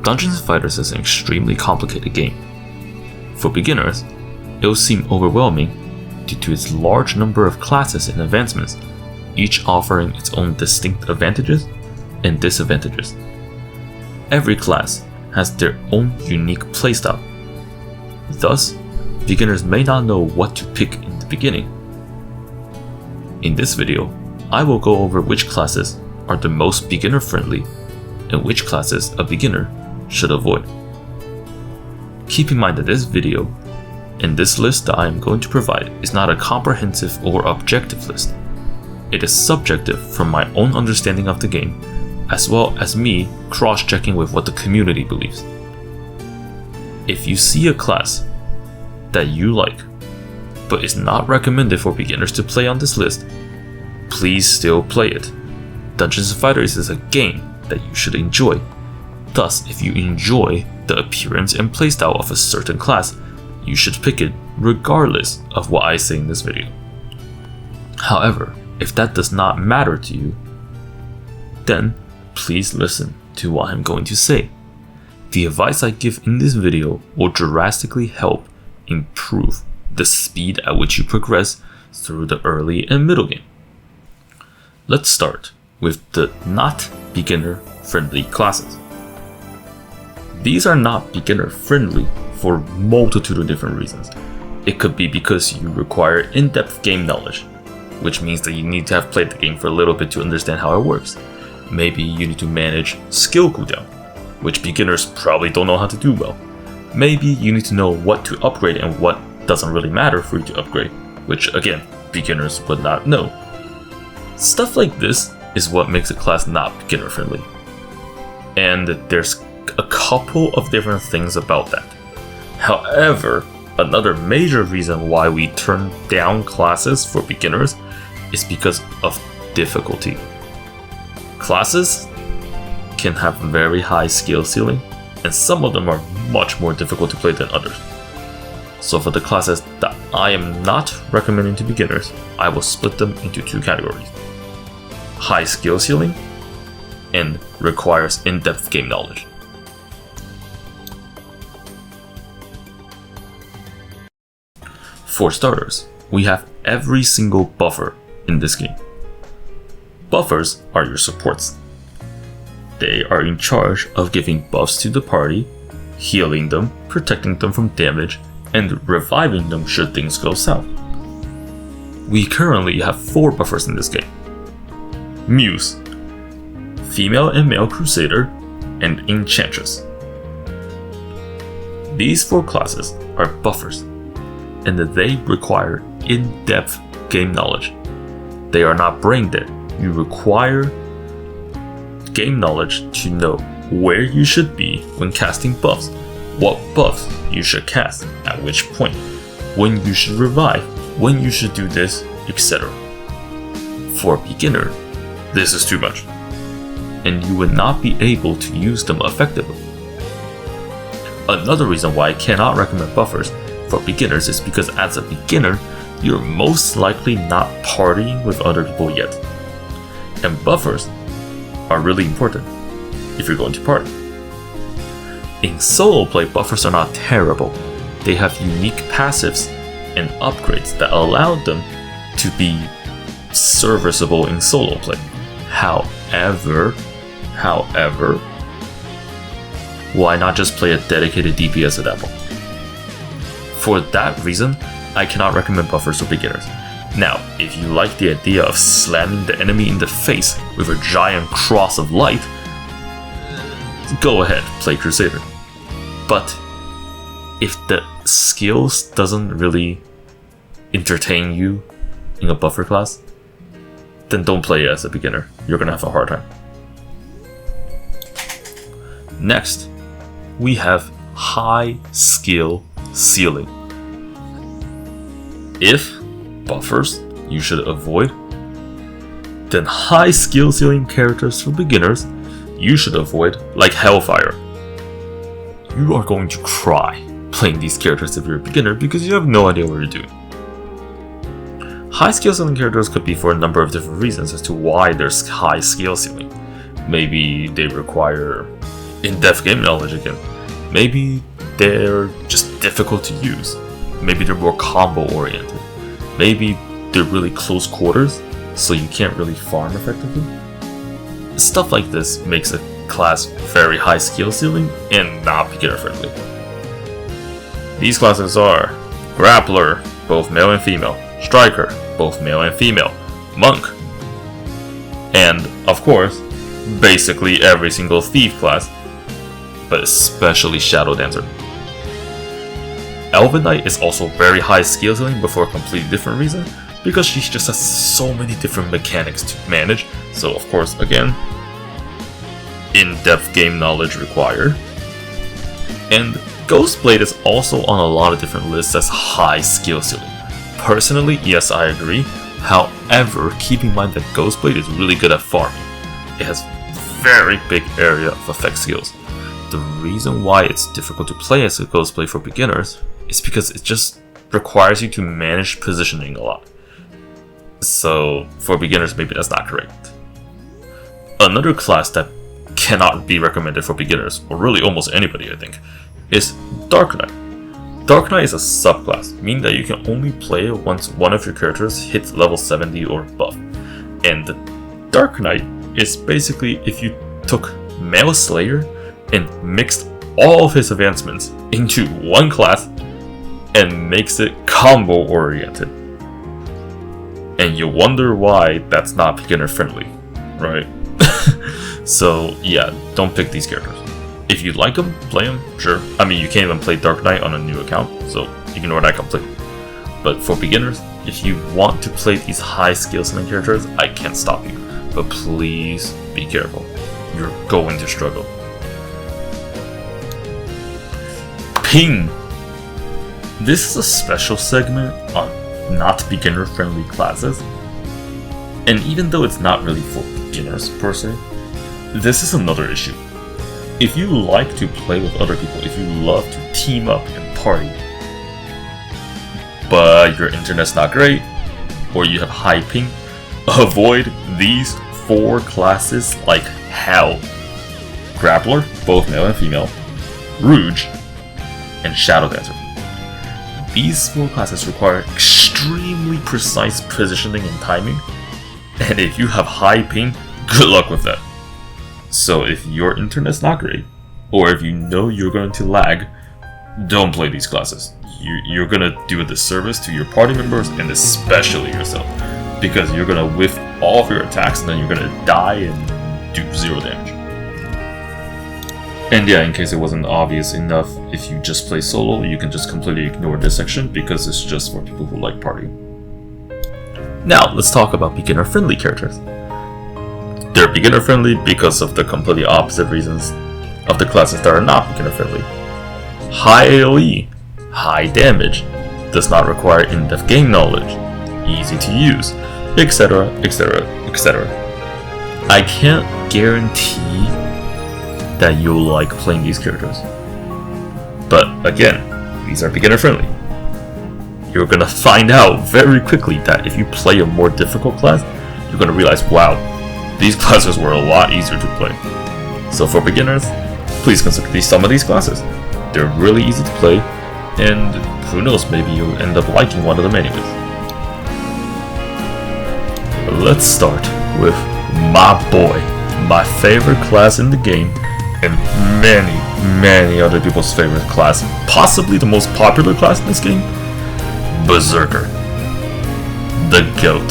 Dungeons & Fighters is an extremely complicated game. For beginners, it will seem overwhelming due to its large number of classes and advancements, each offering its own distinct advantages and disadvantages. Every class has their own unique playstyle. Thus, beginners may not know what to pick in the beginning. In this video, I will go over which classes are the most beginner-friendly and which classes a beginner should avoid. Keep in mind that this video and this list that I am going to provide is not a comprehensive or objective list. It is subjective from my own understanding of the game, as well as me cross-checking with what the community believes. If you see a class that you like, but is not recommended for beginners to play on this list, please still play it. Dungeons & Fighters is a game that you should enjoy. Thus, if you enjoy the appearance and playstyle of a certain class, you should pick it regardless of what I say in this video. However, if that does not matter to you, then please listen to what I'm going to say. The advice I give in this video will drastically help improve the speed at which you progress through the early and middle game. Let's start with the not beginner friendly classes. These are not beginner friendly for a multitude of different reasons. It could be because you require in-depth game knowledge, which means that you need to have played the game for a little bit to understand how it works. Maybe you need to manage skill cooldown, which beginners probably don't know how to do well. Maybe you need to know what to upgrade and what doesn't really matter for you to upgrade, which again, beginners would not know. Stuff like this is what makes a class not beginner friendly. And there's a couple of different things about that. However, another major reason why we turn down classes for beginners is because of difficulty. Classes can have very high skill ceiling, and some of them are much more difficult to play than others. So for the classes that I am not recommending to beginners, I will split them into two categories: high skill ceiling and requires in-depth game knowledge. For starters, we have every single buffer in this game. Buffers are your supports. They are in charge of giving buffs to the party, healing them, protecting them from damage, and reviving them should things go south. We currently have 4 buffers in this game: Muse, Female and Male Crusader, and Enchantress. These 4 classes are buffers, and they require in-depth game knowledge. They are not brain dead. You require game knowledge to know where you should be when casting buffs, what buffs you should cast at which point, when you should revive, when you should do this, etc. For a beginner, this is too much, and you would not be able to use them effectively. Another reason why I cannot recommend buffers for beginners is because as a beginner, you're most likely not partying with other people yet. And buffers are really important if you're going to party. In solo play, buffers are not terrible. They have unique passives and upgrades that allow them to be serviceable in solo play. However, why not just play a dedicated DPS at that point? For that reason, I cannot recommend buffers for beginners. Now, if you like the idea of slamming the enemy in the face with a giant cross of light, go ahead, play Crusader. But if the skills doesn't really entertain you in a buffer class, then don't play it as a beginner. You're gonna have a hard time. Next, we have high skill ceiling. If buffers you should avoid, then high skill ceiling characters for beginners you should avoid, like Hellfire. You are going to cry playing these characters if you're a beginner because you have no idea what you're doing. High skill ceiling characters could be for a number of different reasons as to why there's high skill ceiling. Maybe they require in-depth game knowledge again. Maybe they're just difficult to use. Maybe they're more combo oriented. Maybe they're really close quarters, so you can't really farm effectively. Stuff like this makes a class very high skill ceiling and not beginner friendly. These classes are Grappler, both male and female, Striker, both male and female, Monk, and of course, basically every single Thief class, but especially Shadow Dancer. Elven Knight is also very high skill ceiling, but for a completely different reason, because she just has so many different mechanics to manage, so of course, again, in-depth game knowledge required. And Ghostblade is also on a lot of different lists as high skill ceiling. Personally, yes, I agree. However, keep in mind that Ghostblade is really good at farming. It has very big area of effect skills. The reason why it's difficult to play as a Ghostblade for beginners is because it just requires you to manage positioning a lot. So for beginners, maybe that's not correct. Another class that cannot be recommended for beginners, or really almost anybody I think, is Dark Knight. Dark Knight is a subclass, meaning that you can only play it once one of your characters hits level 70 or above. And the Dark Knight is basically if you took Male Slayer and mixed all of his advancements into one class and makes it combo oriented. And you wonder why that's not beginner friendly, right? So yeah, don't pick these characters. If you like them, play them, sure. I mean, you can't even play Dark Knight on a new account, so ignore that completely. But for beginners, if you want to play these high skill ceiling characters, I can't stop you. But please be careful. You're going to struggle. Ping! This is a special segment on not beginner friendly classes. And even though it's not really for beginners per se, this is another issue. If you like to play with other people, if you love to team up and party, but your internet's not great, or you have high ping, avoid these 4 classes like hell. Grappler, both male and female, Rouge, and Shadow Dancer. These 4 classes require extremely precise positioning and timing, and if you have high ping, good luck with that. So if your internet's not great, or if you know you're going to lag, don't play these classes. You're gonna do a disservice to your party members and especially yourself, because you're gonna whiff all of your attacks and then you're gonna die and do 0 damage. And yeah, in case it wasn't obvious enough, if you just play solo, you can just completely ignore this section because it's just for people who like partying. Now, let's talk about beginner-friendly characters. They're beginner-friendly because of the completely opposite reasons of the classes that are not beginner-friendly. High AoE, high damage, does not require in-depth game knowledge, easy to use, etc, etc, etc. I can't guarantee that you'll like playing these characters. But again, these are beginner-friendly. You're gonna find out very quickly that if you play a more difficult class, you're gonna realize, wow, these classes were a lot easier to play. So for beginners, please consider some of these classes. They're really easy to play, and who knows, maybe you'll end up liking one of them anyways. Let's start with my boy, my favorite class in the game, and many other people's favorite class, possibly the most popular class in this game, Berserker. The GOAT.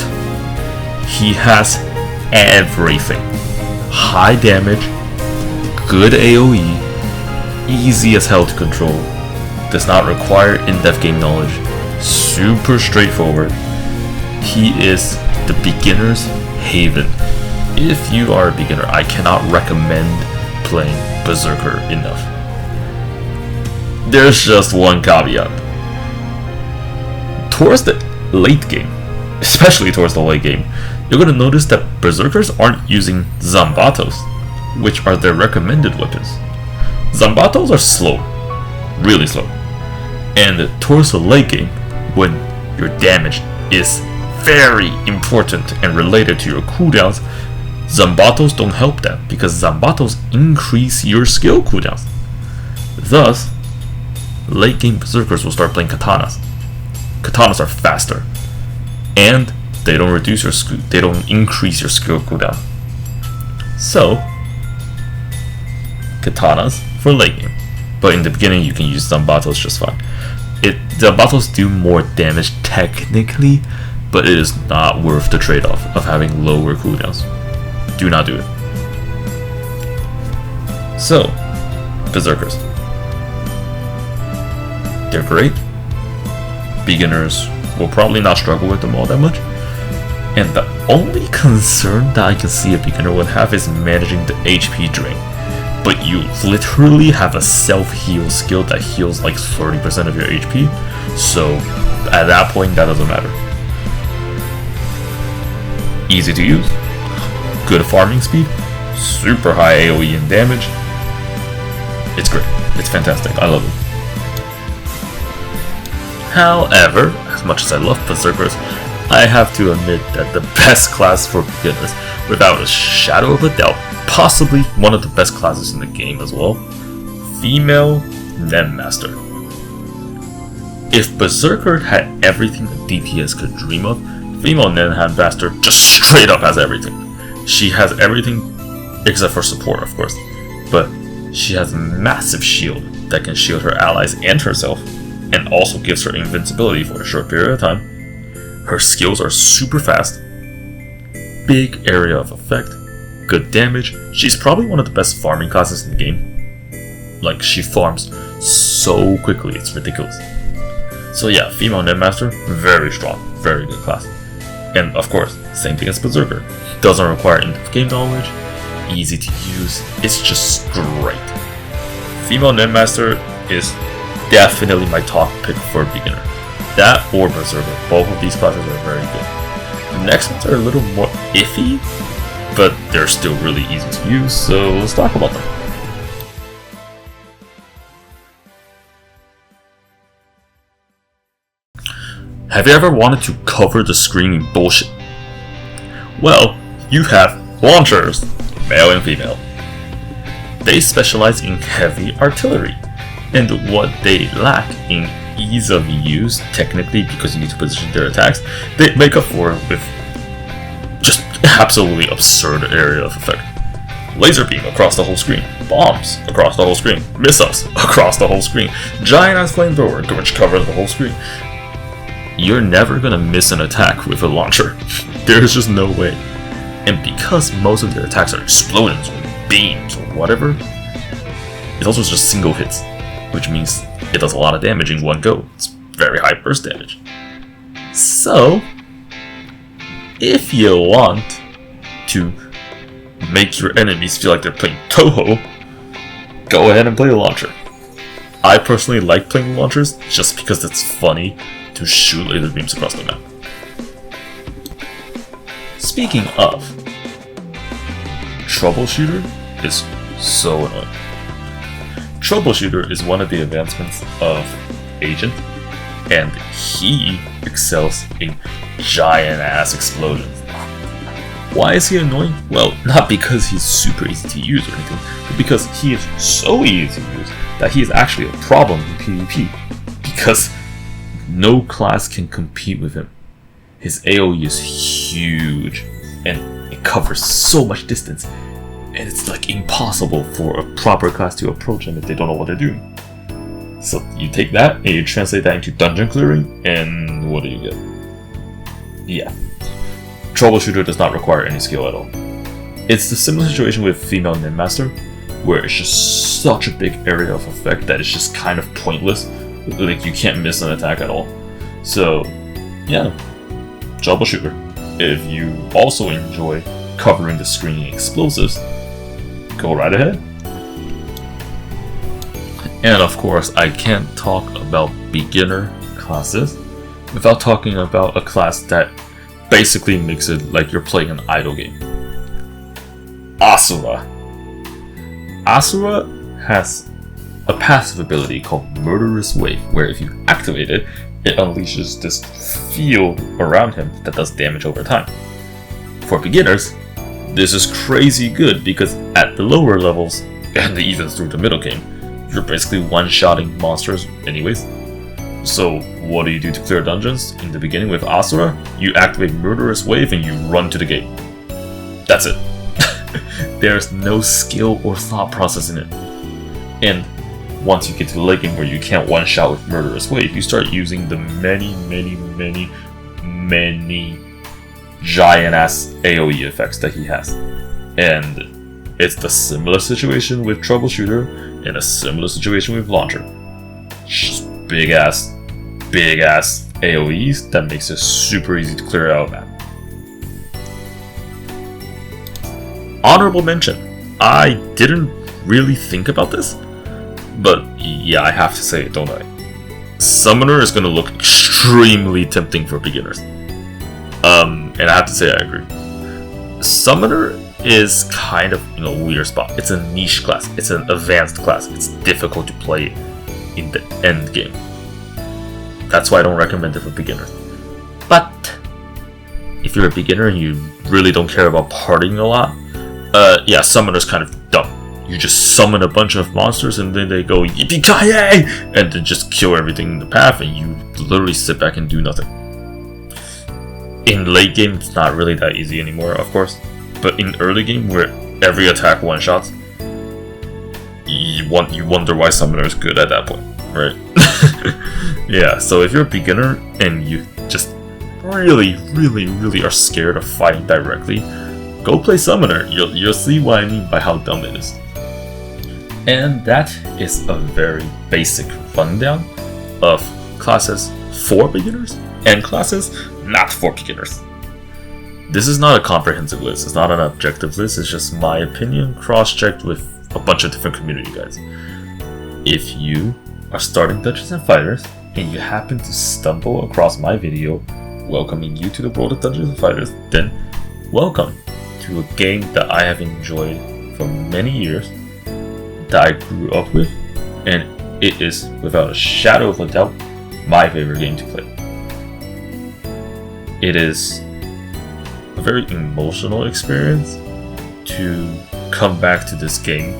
He has everything. High damage, good AoE, easy as hell to control, does not require in-depth game knowledge, super straightforward. He is the beginner's haven. If you are a beginner, I cannot recommend playing Berserker enough. There's just one caveat. Towards the late game, especially towards the late game, you're going to notice that Berserkers aren't using Zambatos, which are their recommended weapons. Zambatos are slow, really slow, and towards the late game, when your damage is very important and related to your cooldowns, Zambatos don't help that because Zambatos increase your skill cooldowns. Thus, late game Berserkers will start playing Katanas. Katanas are faster, and they don't increase your skill cooldown. So, Katanas for late game, but in the beginning you can use Zambatos just fine. Zambatos do more damage technically, but it is not worth the trade-off of having lower cooldowns. Do not do it. So, Berserkers. They're great. Beginners will probably not struggle with them all that much. And the only concern that I can see a beginner would have is managing the HP drain. But you literally have a self-heal skill that heals like 30% of your HP. So, at that point, that doesn't matter. Easy to use. Good farming speed, super high AoE and damage. It's great. It's fantastic. I love it. However, as much as I love Berserkers, I have to admit that the best class for beginners, without a shadow of a doubt, possibly one of the best classes in the game as well, female Nen Master. If Berserker had everything a DPS could dream of, female Nen Master just straight up has everything. She has everything except for support, of course, but she has a massive shield that can shield her allies and herself, and also gives her invincibility for a short period of time. Her skills are super fast, big area of effect, good damage. She's probably one of the best farming classes in the game. Like, she farms so quickly, it's ridiculous. So yeah, female Nen Master, very strong, very good class. And of course, same thing as Berserker. Doesn't require in-depth game knowledge, easy to use, it's just great. Female Nen Master is definitely my top pick for a beginner. That or Berserker, both of these classes are very good. The next ones are a little more iffy, but they're still really easy to use, so let's talk about them. Have you ever wanted to cover the screen in bullshit? Well, you have launchers, male and female. They specialize in heavy artillery, and what they lack in ease of use, technically because you need to position their attacks, they make up for with just absolutely absurd area of effect. Laser beam across the whole screen, bombs across the whole screen, missiles across the whole screen, giant ass flamethrower which covers the whole screen. You're never gonna miss an attack with a launcher. There's just no way. And because most of their attacks are explosions or beams or whatever, it's also just single hits, which means it does a lot of damage in one go. It's very high burst damage. So, if you want to make your enemies feel like they're playing Toho, go ahead and play a launcher. I personally like playing launchers just because it's funny to shoot laser beams across the map. Speaking of, Troubleshooter is so annoying. Troubleshooter is one of the advancements of Agent, and he excels in giant ass explosions. Why is he annoying? Well, not because he's super easy to use or anything, but because he is so easy to use that he is actually a problem in PvP, because no class can compete with him. His AoE is huge, and it covers so much distance, and it's like impossible for a proper class to approach him if they don't know what they're doing. So you take that, and you translate that into dungeon clearing, and what do you get? Yeah. Troubleshooter does not require any skill at all. It's the similar situation with female Nen Master, where it's just such a big area of effect that it's just kind of pointless. Like, you can't miss an attack at all. So, yeah, Troubleshooter. If you also enjoy covering the screen in explosives, go right ahead. And of course, I can't talk about beginner classes without talking about a class that basically makes it like you're playing an idle game. Asura. Asura has a passive ability called Murderous Wave, where if you activate it, it unleashes this field around him that does damage over time. For beginners, This is crazy good because at the lower levels, and even through the middle game, you're basically one-shotting monsters anyways. So what do you do to clear dungeons? In the beginning with Asura, you activate Murderous Wave and you run to the gate. That's it. There's no skill or thought process in it. And once you get to the late game where you can't one-shot with Murderous Wave, you start using the many giant-ass AoE effects that he has. And it's the similar situation with Troubleshooter and a similar situation with Launcher. Just big-ass AoEs that makes it super easy to clear out a map. Honorable mention. I didn't really think about this, but yeah, I have to say it, don't I? Summoner is gonna look extremely tempting for beginners. And I have to say I agree. Summoner is kind of in a weird spot. It's a niche class. It's an advanced class. It's difficult to play in the end game. That's why I don't recommend it for beginners. But if you're a beginner and you really don't care about partying a lot, yeah, Summoner's kind of dumb. You just summon a bunch of monsters and then they go yippee-ki-yay! And then just kill everything in the path and you literally sit back and do nothing. In late game, it's not really that easy anymore, of course. But in early game, where every attack one-shots, you wonder why Summoner is good at that point, right? Yeah, so if you're a beginner and you just really are scared of fighting directly, go play Summoner. You'll see what I mean by how dumb it is. And that is a very basic rundown of classes for beginners and classes not for beginners. This is not a comprehensive list, it's not an objective list, it's just my opinion cross-checked with a bunch of different community guides. If you are starting Dungeons & Fighters and you happen to stumble across my video welcoming you to the world of Dungeons & Fighters, then welcome to a game that I have enjoyed for many years, that I grew up with, and it is, without a shadow of a doubt, my favorite game to play. It is a very emotional experience to come back to this game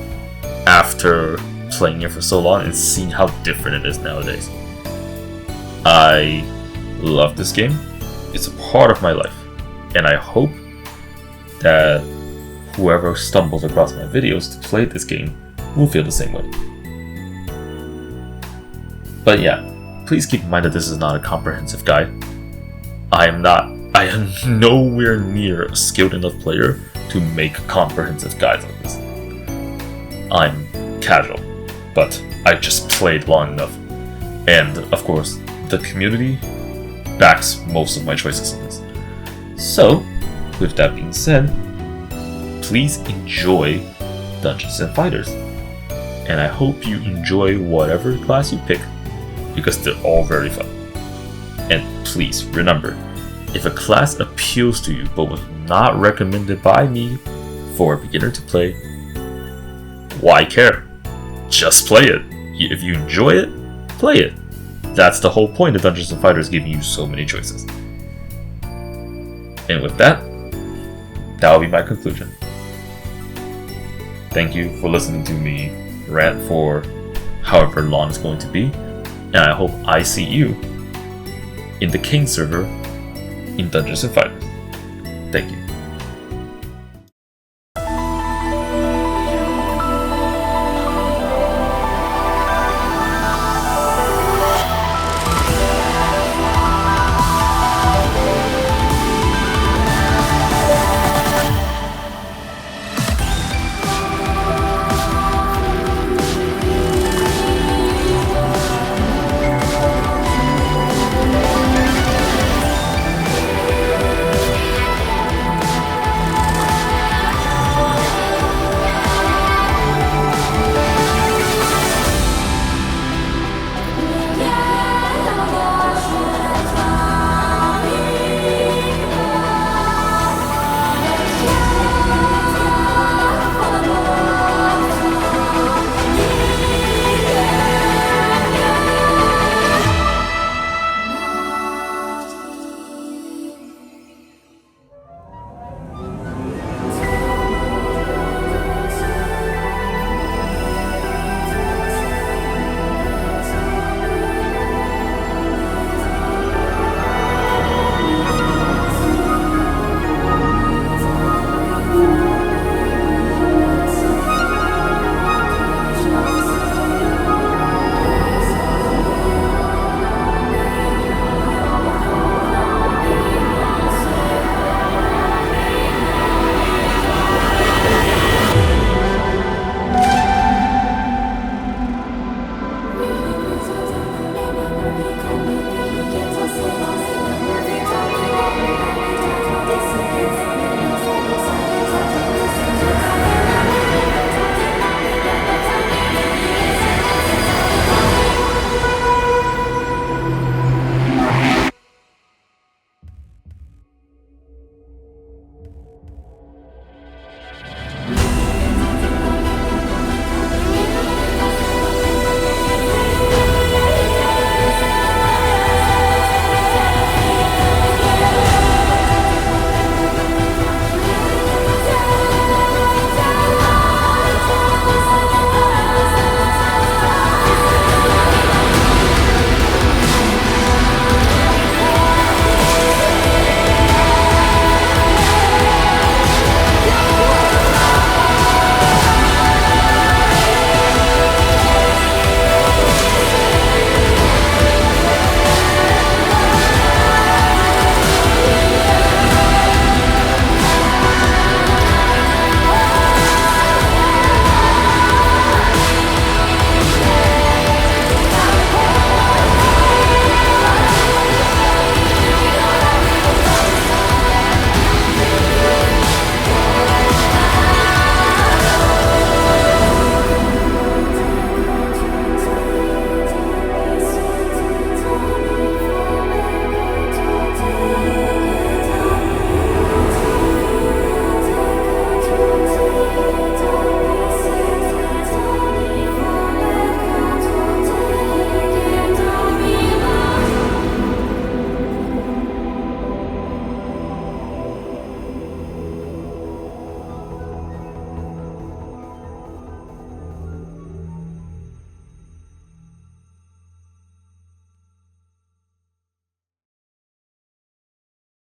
after playing it for so long and seeing how different it is nowadays. I love this game. It's a part of my life, and I hope that whoever stumbles across my videos to play this game will feel the same way. But yeah, please keep in mind that this is not a comprehensive guide. I am nowhere near a skilled enough player to make comprehensive guides on this. I'm casual, but I just played long enough. And of course, the community backs most of my choices in this. So, with that being said, please enjoy Dungeons & Fighters. And I hope you enjoy whatever class you pick, because they're all very fun. And please remember, if a class appeals to you but was not recommended by me for a beginner to play, why care? Just play it. If you enjoy it, play it. That's the whole point of Dungeons & Fighters, giving you so many choices. And with that will be my conclusion. Thank you for listening to me rant for however long it's going to be, and I hope I see you in the King server in Dungeons & Fighters. Thank you.